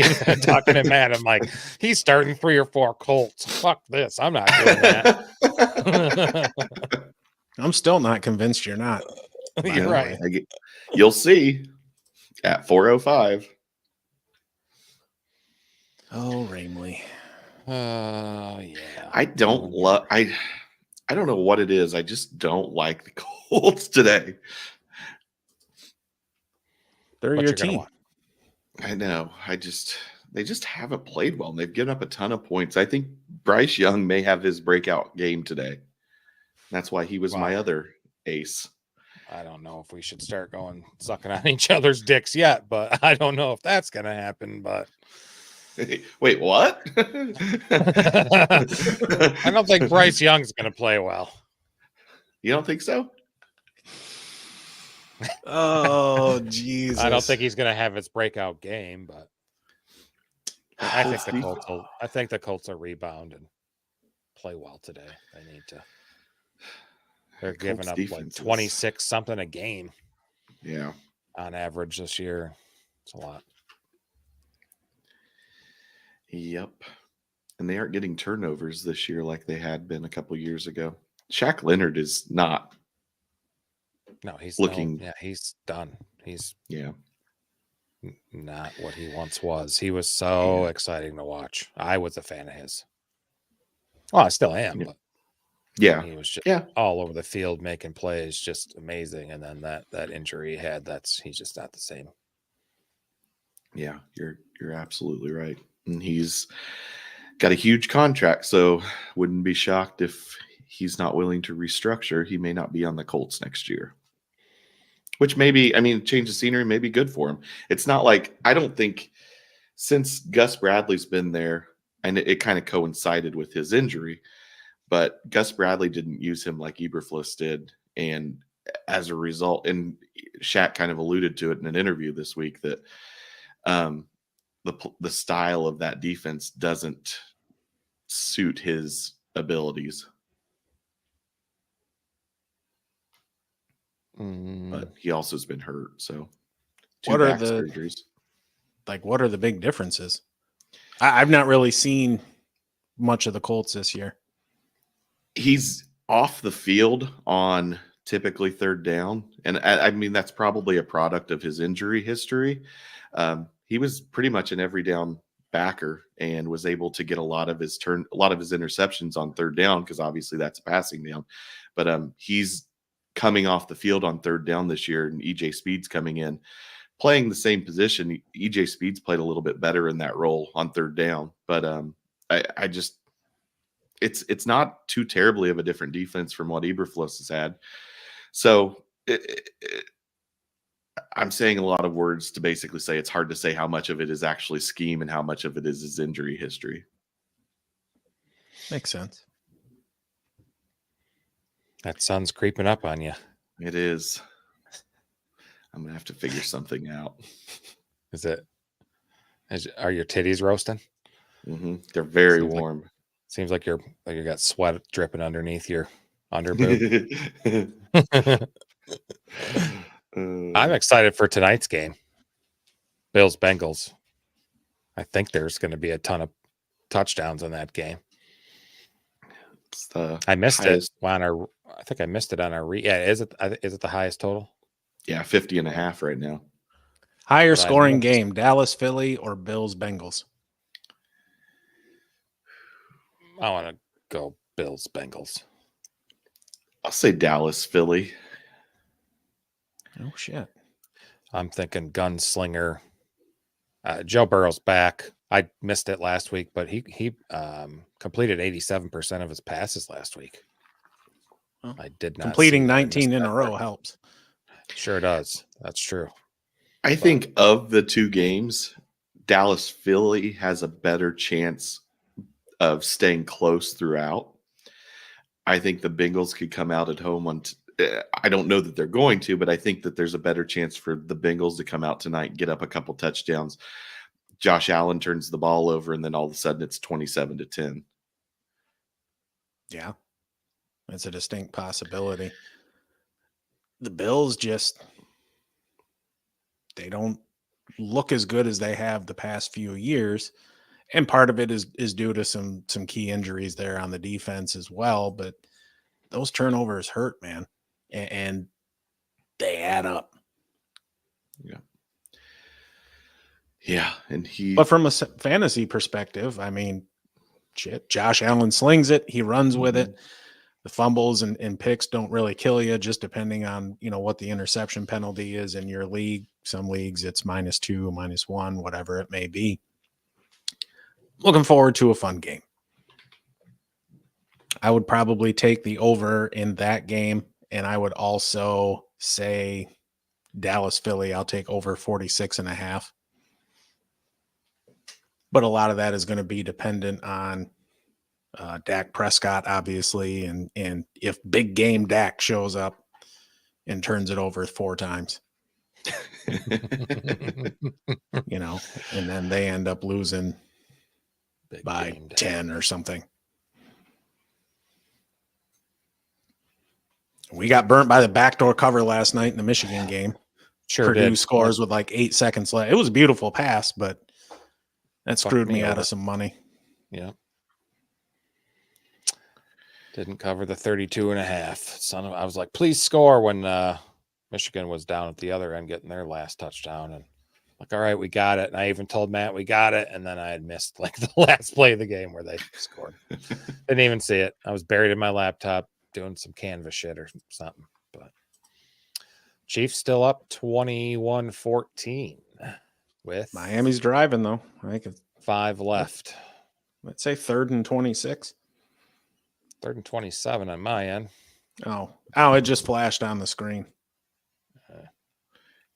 talking to Matt. I'm like, he's starting 3 or 4 Colts. Fuck this. I'm not doing that. I'm still not convinced you're not. You're right. You'll see at 4:05. Oh, Ramley. Yeah. I don't know what it is. I just don't like the Colts today. They're your team. I know. They just haven't played well. And they've given up a ton of points. I think Bryce Young may have his breakout game today. That's why he was my other ace. I don't know if we should start going sucking on each other's dicks yet, but I don't know if that's going to happen. But wait, what? I don't think Bryce Young's going to play well. You don't think so? Oh, Jesus. I don't think he's going to have his breakout game, but I think the Colts will rebound and play well today. They need to. They're giving up like 26 something a game. Yeah. On average this year. It's a lot. Yep. And they aren't getting turnovers this year like they had been a couple years ago. Shaq Leonard is not. No, he's he's done. He's not what he once was. He was so exciting to watch. I was a fan of his. Well, I still am. But. Yeah. He was just Yeah. all over the field making plays, just amazing. And then that injury he had, he's just not the same. Yeah, you're absolutely right. And he's got a huge contract, so wouldn't be shocked if he's not willing to restructure. He may not be on the Colts next year. Which maybe, I mean, change of scenery may be good for him. It's not like, I don't think, since Gus Bradley's been there, and it kind of coincided with his injury, but Gus Bradley didn't use him like Eberflus did. And as a result, and Shaq kind of alluded to it in an interview this week, that the style of that defense doesn't suit his abilities. But he also has been hurt, so What are the surgeries. What are the big differences? I've not really seen much of the Colts this year. He's off the field on typically third down, and I mean that's probably a product of his injury history. He was pretty much an every down backer and was able to get a lot of his interceptions on third down, because obviously that's a passing down. But he's coming off the field on third down this year, and EJ Speed's coming in playing the same position. EJ Speed's played a little bit better in that role on third down, but I just, it's not too terribly of a different defense from what Eberflus has had. So I'm saying a lot of words to basically say it's hard to say how much of it is actually scheme and how much of it is his injury history. Makes sense. That sun's creeping up on you. It is. I'm going to have to figure something out. Are your titties roasting? Mm-hmm. They're very warm. Seems like you got sweat dripping underneath your underboob. I'm excited for tonight's game. Bills Bengals. I think there's going to be a ton of touchdowns in that game. I missed it on our. I think I missed it on our. Is it the highest total? Yeah, 50.5 right now. Higher scoring game: Dallas Philly or Bills Bengals? I want to go Bills Bengals. I'll say Dallas Philly. Oh shit! I'm thinking gunslinger. Joe Burrow's back. I missed it last week, but he completed 87% of his passes last week. Well, I did not. Completing 19 in a row helps. Sure does. That's true. I think of the two games, Dallas Philly has a better chance of staying close throughout. I think the Bengals could come out at home on. I don't know that they're going to, but I think that there's a better chance for the Bengals to come out tonight and get up a couple touchdowns. Josh Allen turns the ball over, and then all of a sudden it's 27-10. Yeah, that's a distinct possibility. The Bills they don't look as good as they have the past few years. And part of it is due to some key injuries there on the defense as well. But those turnovers hurt, man. And they add up. Yeah. Yeah. But from a fantasy perspective, I mean, shit, Josh Allen slings it. He runs with it. The fumbles and picks don't really kill you, just depending on, what the interception penalty is in your league. Some leagues it's -2, -1, whatever it may be. Looking forward to a fun game. I would probably take the over in that game, and I would also say Dallas Philly. I'll take over 46.5. But a lot of that is going to be dependent on Dak Prescott, obviously, and if big game Dak shows up and turns it over 4 times, and then they end up losing by 10 or something. We got burnt by the backdoor cover last night in the Michigan game. Sure Purdue did. scores with 8 seconds left. It was a beautiful pass, but that screwed me out of some money. Yeah. Didn't cover the 32.5. I was like, please score when Michigan was down at the other end getting their last touchdown. And Like, all right, we got it. And I even told Matt we got it. And then I had missed like the last play of the game where they scored. Didn't even see it. I was buried in my laptop doing some Canvas shit or something. But Chiefs still up 21-14 with Miami's driving, though. I think it's 5 left. let's say 3rd and 26. 3rd and 27 on my end. Oh, it just flashed on the screen.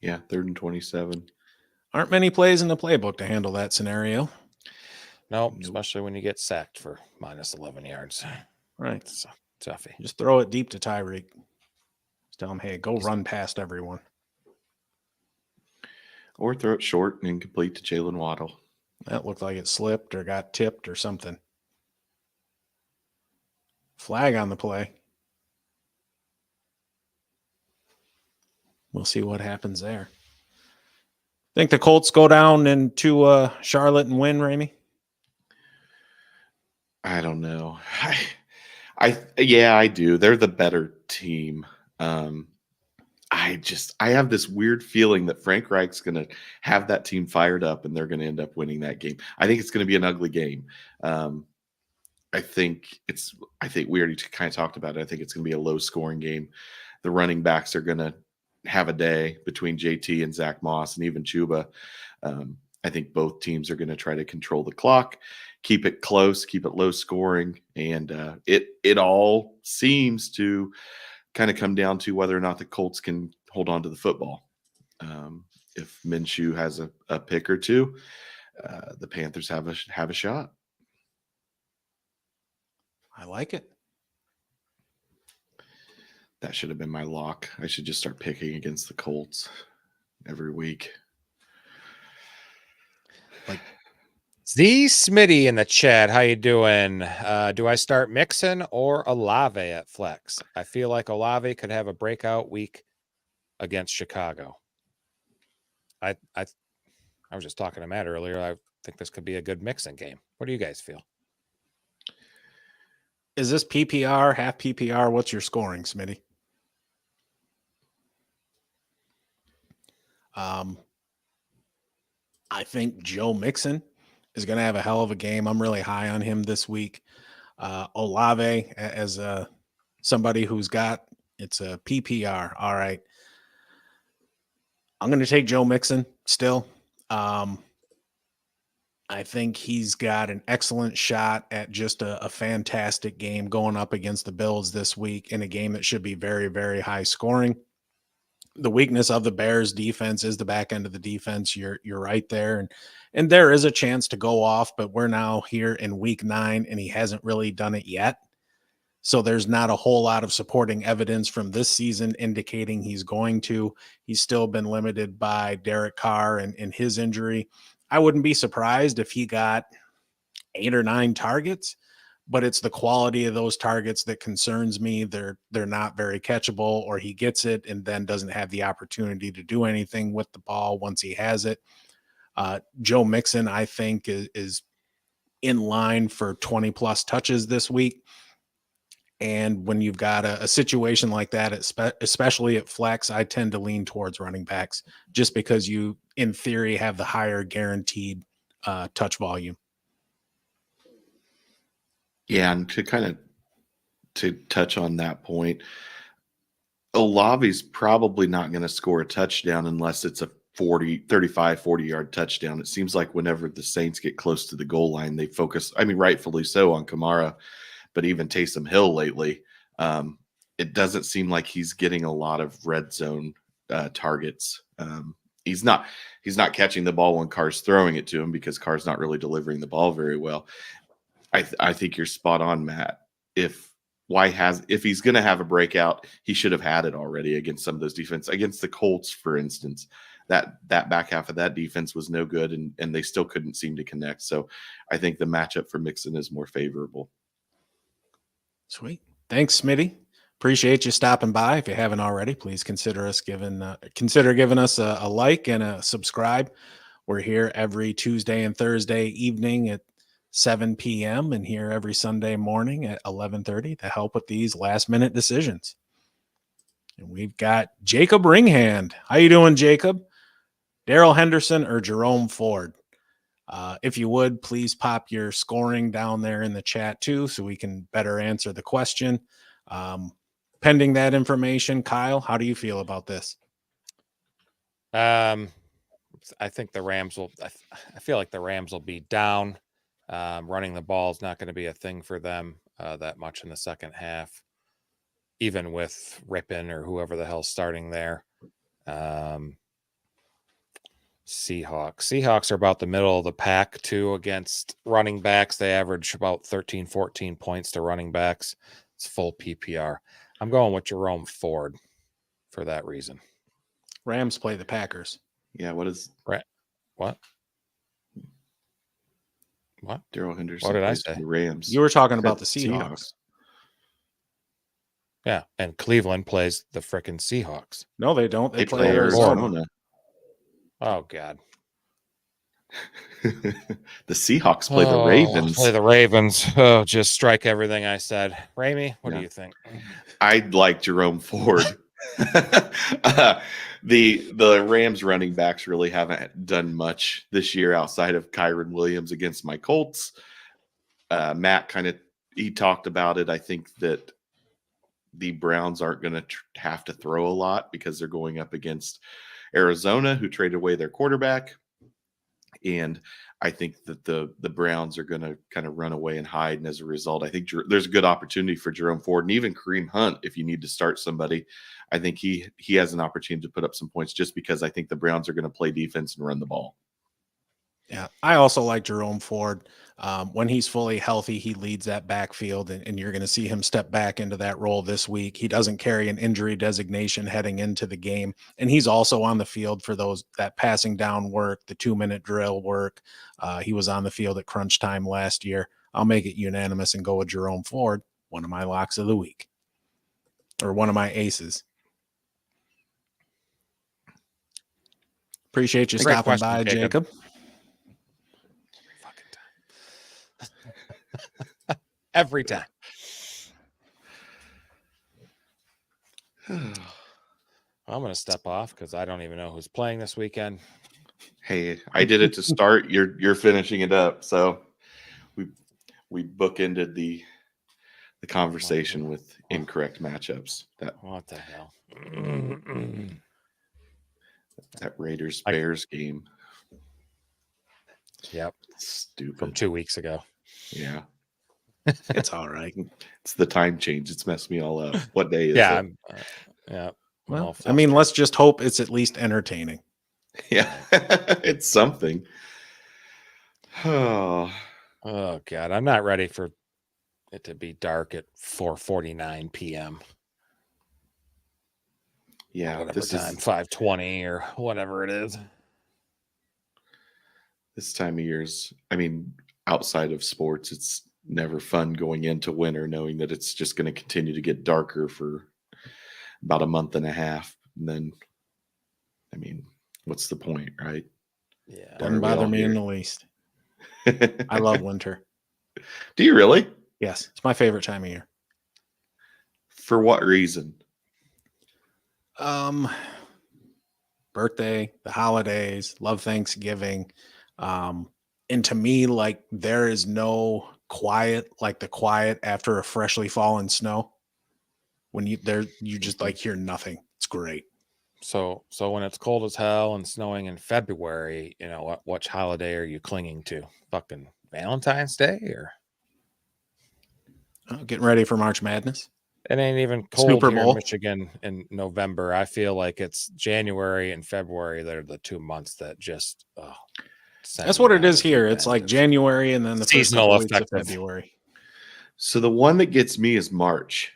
Yeah, 3rd and 27. Aren't many plays in the playbook to handle that scenario. Nope, especially when you get sacked for minus 11 yards. Right. It's toughy. Just throw it deep to Tyreek. Just tell him, hey, go run past everyone. Or throw it short and incomplete to Jalen Waddle. That looked like it slipped or got tipped or something. Flag on the play. We'll see what happens there. Think the Colts go down into Charlotte and win, Ramey? I don't know. I do. They're the better team. I have this weird feeling that Frank Reich's going to have that team fired up and they're going to end up winning that game. I think it's going to be an ugly game. I think we already kind of talked about it. I think it's going to be a low scoring game. The running backs are going to have a day between JT and Zach Moss and even Chuba. I think both teams are going to try to control the clock, keep it close, keep it low scoring. And it all seems to kind of come down to whether or not the Colts can hold on to the football. If Minshew has a pick or two, the Panthers have a shot. I like it. That should have been my lock. I should just start picking against the Colts every week. Like Z Smitty in the chat, how you doing? Do I start Mixon or Olave at flex? I feel like Olave could have a breakout week against Chicago. I was just talking to Matt earlier. I think this could be a good Mixon game. What do you guys feel? Is this PPR, half PPR? What's your scoring, Smitty? I think Joe Mixon is going to have a hell of a game. I'm really high on him this week. Olave, as somebody who's got, it's a PPR. All right. I'm going to take Joe Mixon still. I think he's got an excellent shot at just a fantastic game going up against the Bills this week in a game that should be very, very high scoring. The weakness of the Bears defense is the back end of the defense. You're right there. And there is a chance to go off, but we're now here in week 9 and he hasn't really done it yet. So there's not a whole lot of supporting evidence from this season indicating he's going to. He's still been limited by Derek Carr and his injury. I wouldn't be surprised if he got 8 or 9 targets, but it's the quality of those targets that concerns me. They're not very catchable, or he gets it and then doesn't have the opportunity to do anything with the ball once he has it. Joe Mixon, I think, is in line for 20 plus touches this week. And when you've got a situation like that, especially at flex, I tend to lean towards running backs just because you, in theory, have the higher guaranteed touch volume. Yeah, and to touch on that point, Olave's probably not going to score a touchdown unless it's a 40-yard touchdown. It seems like whenever the Saints get close to the goal line, they focus, rightfully so, on Kamara, but even Taysom Hill lately, it doesn't seem like he's getting a lot of red zone targets. He's not catching the ball when Carr's throwing it to him because Carr's not really delivering the ball very well. I think you're spot on, Matt. If he's going to have a breakout, he should have had it already against some of those defense. Against the Colts, for instance, that back half of that defense was no good, and they still couldn't seem to connect. So I think the matchup for Mixon is more favorable. Sweet. Thanks, Smitty. Appreciate you stopping by. If you haven't already, please consider giving us a like and a subscribe. We're here every Tuesday and Thursday evening at 7 p.m. and here every Sunday morning at 11:30 to help with these last-minute decisions. And we've got Jacob Ringhand. How you doing, Jacob? Daryl Henderson or Jerome Ford? If you would, please pop your scoring down there in the chat too, so we can better answer the question. Pending that information, Kyle, how do you feel about this? I think the Rams will. I feel like the Rams will be down. Running the ball is not going to be a thing for them that much in the second half, even with Rippon or whoever the hell's starting there. Seahawks are about the middle of the pack too against running backs. They average about 13, 14 points to running backs. It's full PPR. I'm going with Jerome Ford for that reason. Rams play the Packers. Yeah, what is Right? What? Daryl Henderson? What did I plays for say? The Rams. You were talking Said about the Seahawks. Yeah, and Cleveland plays the frickin' Seahawks. No, they don't. They play play Arizona. Oh God. The Seahawks play the Ravens. Play the Ravens. Oh, just strike everything I said. Ramey, what do you think? I'd like Jerome Ford. The Rams running backs really haven't done much this year outside of Kyron Williams against my Colts. Matt he talked about it. I think that the Browns aren't going to have to throw a lot because they're going up against Arizona, who traded away their quarterback. And I think that the Browns are going to kind of run away and hide. And as a result, I think there's a good opportunity for Jerome Ford and even Kareem Hunt. If you need to start somebody, I think he has an opportunity to put up some points just because I think the Browns are going to play defense and run the ball. Yeah, I also like Jerome Ford. When he's fully healthy, he leads that backfield, and you're going to see him step back into that role this week. He doesn't carry an injury designation heading into the game, and he's also on the field for that passing down work, the 2-minute drill work. He was on the field at crunch time last year. I'll make it unanimous and go with Jerome Ford, one of my locks of the week, or one of my aces. Appreciate you stopping by, Jacob. Every time. I'm going to step off because I don't even know who's playing this weekend. Hey, I did it to start. You're finishing it up. So we bookended the conversation with incorrect matchups. What the hell? That Raiders Bears game. Yep. Stupid. From 2 weeks ago. Yeah. It's all right. It's the time change. It's messed me all up. What day is it? Yeah. Well, I mean, let's just hope it's at least entertaining. Yeah. It's something. Oh God. I'm not ready for it to be dark at 4:49 p.m. Yeah. Whatever time, 5:20 or whatever it is. This time of year's, I mean, outside of sports, it's never fun going into winter knowing that it's just going to continue to get darker for about a month and a half. And then, I mean, what's the point, right? Yeah. Doesn't bother me in the least. I love winter. Do you really? Yes. It's my favorite time of year. For what reason? Birthday, the holidays, love Thanksgiving. And to me, like, there is no quiet like the quiet after a freshly fallen snow. When you just like hear nothing. It's great. So when it's cold as hell and snowing in February, you know, which holiday are you clinging to? Fucking Valentine's Day or getting ready for March Madness? It ain't even cold Super here Bowl. in Michigan in November. I feel like it's January and February that are the 2 months that just that's what it is here. It's like January and then the seasonal first couple weeks effective. of February. So the one that gets me is March.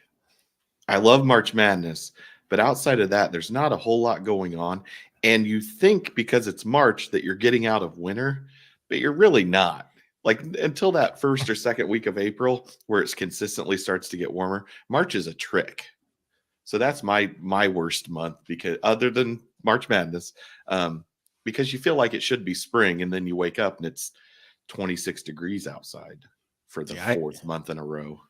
I love March Madness, but outside of that, there's not a whole lot going on. And you think because it's March that you're getting out of winter, but you're really not. Like until that first or second week of April, where it consistently starts to get warmer, March is a trick. So that's my worst month, because other than March Madness, because you feel like it should be spring, and then you wake up and it's 26 degrees outside for the fourth month in a row.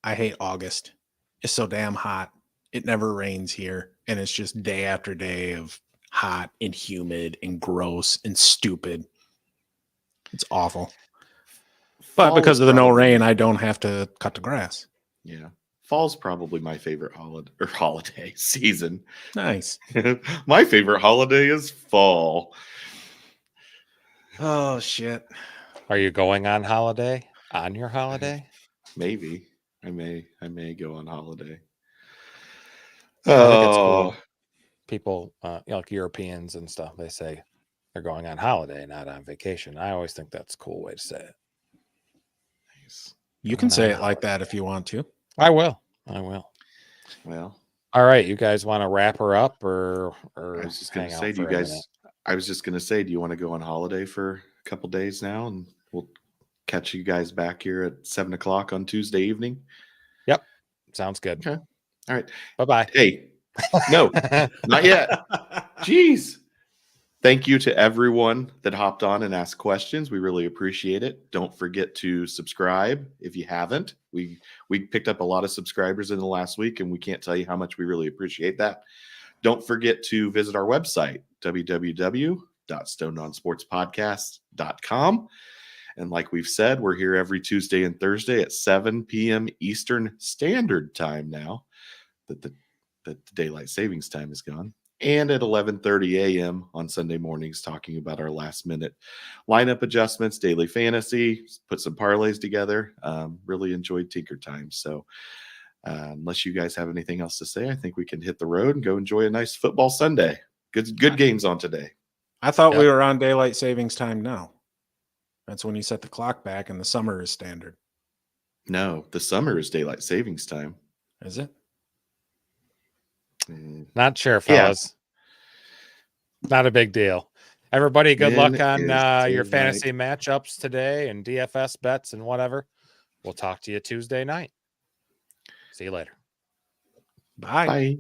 I hate August. It's so damn hot. It never rains here, and it's just day after day of hot and humid and gross and stupid. It's awful. But Fall because is of the no probably- rain, I don't have to cut the grass. Yeah. Fall's probably my favorite holiday season. Nice. My favorite holiday is fall. Oh, shit. Are you going on holiday? On your holiday? Maybe I may go on holiday. I think it's Oh, cool. People, like Europeans and stuff, they say they're going on holiday, not on vacation. I always think that's a cool way to say it. nice. You can Going say on it like that if you want to. I will. I will. Well, All right, you guys want to wrap her up or I was just hang gonna out say, for a minute? I was just gonna say, do you want to go on holiday for a couple days now, and we'll catch you guys back here at 7:00 on Tuesday evening? Yep, sounds good. Okay. All right. Bye Hey, no, bye. not yet. Jeez. Thank you to everyone that hopped on and asked questions. We really appreciate it. Don't forget to subscribe if you haven't. We picked up a lot of subscribers in the last week, and we can't tell you how much we really appreciate that. Don't forget to visit our website, www.stonedonsportspodcast.com. And like we've said, we're here every Tuesday and Thursday at 7 p.m. Eastern Standard Time now that the daylight savings time is gone. And at 11:30 a.m. on Sunday mornings, talking about our last minute lineup adjustments, daily fantasy, put some parlays together. Really enjoyed Tinker Time. So unless you guys have anything else to say, I think we can hit the road and go enjoy a nice football Sunday. Good games on today. I thought we Yep. were on daylight savings time now. That's when you set the clock back and the summer is standard. No, the summer is daylight savings time. Is it? Not sure, Yeah. fellas. Not a big deal. Everybody, good luck When on is your daylight? fantasy matchups today and DFS bets and whatever. We'll talk to you Tuesday night. See you later. Bye. Bye.